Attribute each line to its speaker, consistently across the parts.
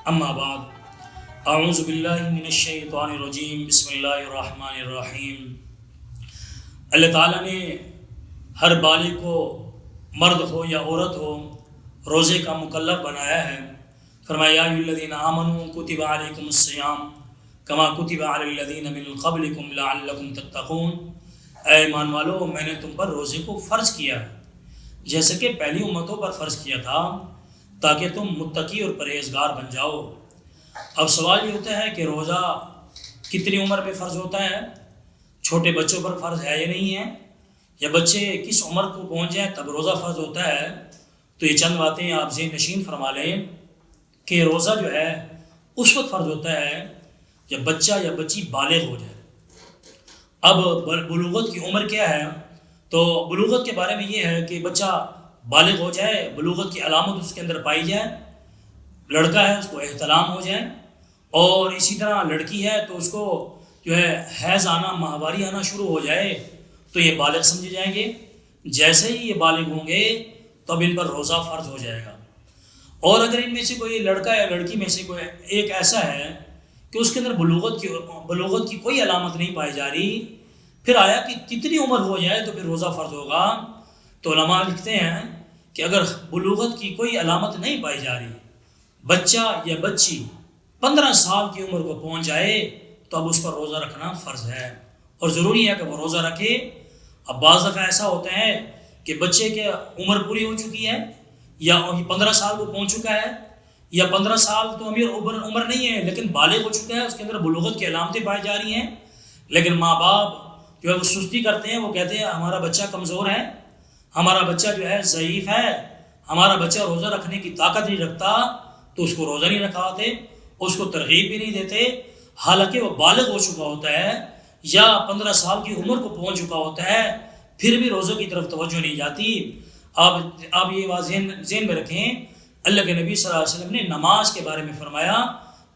Speaker 1: اما بعد اعوذ باللہ من الشیطان الرجیم بسم اللہ الرحمن الرحیم۔ اللہ تعالیٰ نے ہر بالغ کو مرد ہو یا عورت ہو روزے کا مکلف بنایا ہے۔ فرمایا یا ایھا الذین آمنوا کتب علیکم الصیام کما کتب علی الذین من قبلکم لعلکم تتقون۔ اے ایمان والو، میں نے تم پر روزے کو فرض کیا ہے جیسے کہ پہلی امتوں پر فرض کیا تھا تاکہ تم متقی اور پرہیزگار بن جاؤ۔ اب سوال یہ ہوتا ہے کہ روزہ کتنی عمر پہ فرض ہوتا ہے؟ چھوٹے بچوں پر فرض ہے یا نہیں ہے؟ یا بچے کس عمر کو پہنچ جائیں تب روزہ فرض ہوتا ہے؟ تو یہ چند باتیں آپ ذہن نشین فرما لیں کہ روزہ جو ہے اس وقت فرض ہوتا ہے جب بچہ یا بچی بالغ ہو جائے۔ اب بلوغت کی عمر کیا ہے؟ تو بلوغت کے بارے میں یہ ہے کہ بچہ بالغ ہو جائے، بلوغت کی علامت اس کے اندر پائی جائے، لڑکا ہے اس کو احتلام ہو جائے، اور اسی طرح لڑکی ہے تو اس کو جو ہے حیض آنا، ماہواری آنا شروع ہو جائے تو یہ بالغ سمجھے جائیں گے۔ جیسے ہی یہ بالغ ہوں گے تب ان پر روزہ فرض ہو جائے گا۔ اور اگر ان میں سے کوئی لڑکا یا لڑکی میں سے کوئی ایک ایسا ہے کہ اس کے اندر بلوغت کی کوئی علامت نہیں پائی جا رہی، پھر آیا کہ کتنی عمر ہو جائے تو پھر روزہ فرض ہوگا؟ تو علماء لکھتے ہیں کہ اگر بلوغت کی کوئی علامت نہیں پائی جا رہی، بچہ یا بچی 15 سال کی عمر کو پہنچ جائے تو اب اس پر روزہ رکھنا فرض ہے اور ضروری ہے کہ وہ روزہ رکھے۔ اب بعض دفعہ ایسا ہوتا ہے کہ بچے کی عمر پوری ہو چکی ہے یا 15 سال کو پہنچ چکا ہے، یا 15 سال تو عمر نہیں ہے لیکن بالغ ہو چکا ہے، اس کے اندر بلوغت کی علامتیں پائی جا رہی ہیں، لیکن ماں باپ جو ہے وہ سستی کرتے ہیں، وہ کہتے ہیں ہمارا بچہ کمزور ہے، ہمارا بچہ جو ہے ضعیف ہے، ہمارا بچہ روزہ رکھنے کی طاقت نہیں رکھتا، تو اس کو روزہ نہیں رکھواتے، اس کو ترغیب بھی نہیں دیتے، حالانکہ وہ بالغ ہو چکا ہوتا ہے یا 15 سال کی عمر کو پہنچ چکا ہوتا ہے، پھر بھی روزوں کی طرف توجہ نہیں جاتی۔ آپ یہ بات ذہن میں رکھیں، اللہ کے نبی صلی اللہ علیہ وسلم نے نماز کے بارے میں فرمایا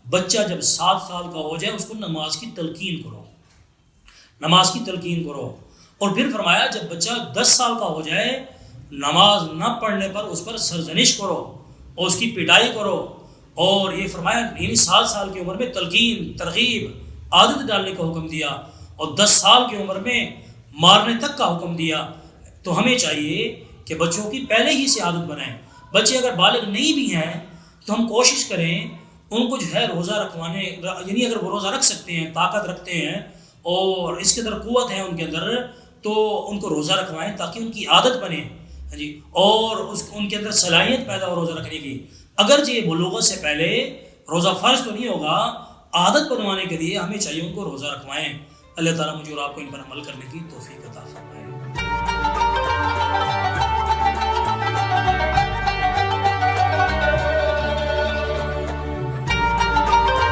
Speaker 1: بچہ جب 7 سال کا ہو جائے اس کو نماز کی تلقین کرو، نماز کی تلقین کرو، اور پھر فرمایا جب بچہ 10 سال کا ہو جائے نماز نہ پڑھنے پر اس پر سرزنش کرو اور اس کی پٹائی کرو، اور یہ فرمایا یعنی 7 سال کی عمر میں تلقین، ترغیب، عادت ڈالنے کا حکم دیا، اور 10 سال کی عمر میں مارنے تک کا حکم دیا۔ تو ہمیں چاہیے کہ بچوں کی پہلے ہی سے عادت بنائیں۔ بچے اگر بالغ نہیں بھی ہیں تو ہم کوشش کریں ان کو جو ہے روزہ رکھوانے، یعنی اگر وہ روزہ رکھ سکتے ہیں، طاقت رکھتے ہیں اور اس کے اندر قوت ہے ان کے اندر، تو ان کو روزہ رکھوائیں تاکہ ان کی عادت بنے جی، اور ان کے اندر صلاحیت پیدا ہو روزہ رکھنے کی۔ اگرچہ یہ بلوغت سے پہلے روزہ فرض تو نہیں ہوگا، عادت بنوانے کے لیے ہمیں چاہیے ان کو روزہ رکھوائیں۔ اللہ تعالیٰ مجھے اور آپ کو ان پر عمل کرنے کی توفیق عطا فرمائے۔